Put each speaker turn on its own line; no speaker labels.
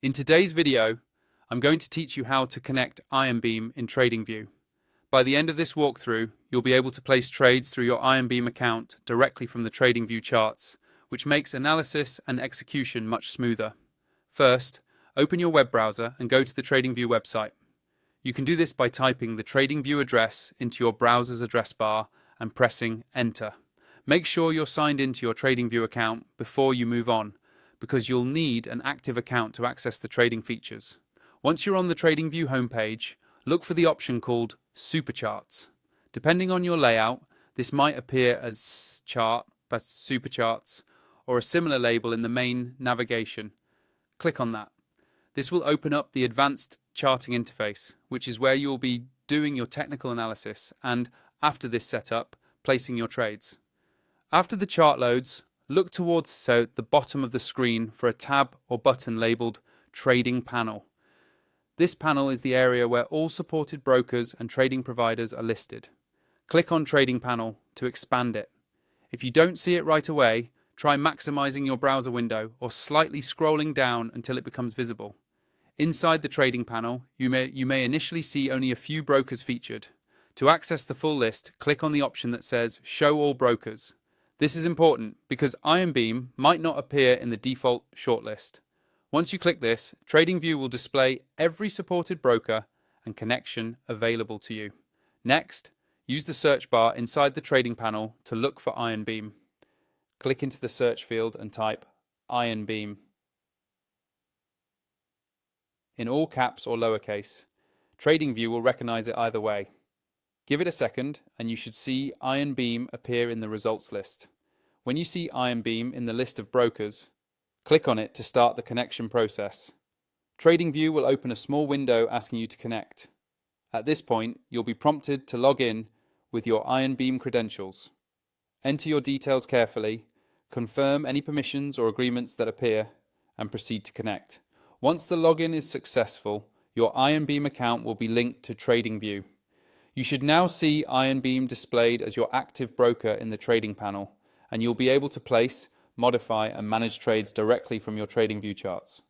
In today's video, I'm going to teach you how to connect Ironbeam in Tradingview. By the end of this walkthrough, you'll be able to place trades through your Ironbeam account directly from the Tradingview charts, which makes analysis and execution much smoother. First, open your web browser and go to the Tradingview website. You can do this by typing the Tradingview address into your browser's address bar and pressing Enter. Make sure you're signed into your Tradingview account before you move on, because you'll need an active account to access the trading features. Once you're on the Tradingview homepage, look for the option called Supercharts. Depending on your layout, this might appear as Supercharts, or a similar label in the main navigation. Click on that. This will open up the advanced charting interface, which is where you'll be doing your technical analysis and, after this setup, placing your trades. After the chart loads, look towards the bottom of the screen for a tab or button labelled Trading Panel. This panel is the area where all supported brokers and trading providers are listed. Click on Trading Panel to expand it. If you don't see it right away, try maximizing your browser window or slightly scrolling down until it becomes visible. Inside the Trading Panel, you may initially see only a few brokers featured. To access the full list, click on the option that says Show All Brokers. This is important because Ironbeam might not appear in the default shortlist. Once you click this, Tradingview will display every supported broker and connection available to you. Next, use the search bar inside the trading panel to look for Ironbeam. Click into the search field and type Ironbeam in all caps or lowercase. Tradingview will recognize it either way. Give it a second and you should see Ironbeam appear in the results list. When you see Ironbeam in the list of brokers, click on it to start the connection process. Tradingview will open a small window asking you to connect. At this point, you'll be prompted to log in with your Ironbeam credentials. Enter your details carefully, confirm any permissions or agreements that appear, and proceed to connect. Once the login is successful, your Ironbeam account will be linked to Tradingview. You should now see Ironbeam displayed as your active broker in the trading panel, and you'll be able to place, modify, and manage trades directly from your Tradingview charts.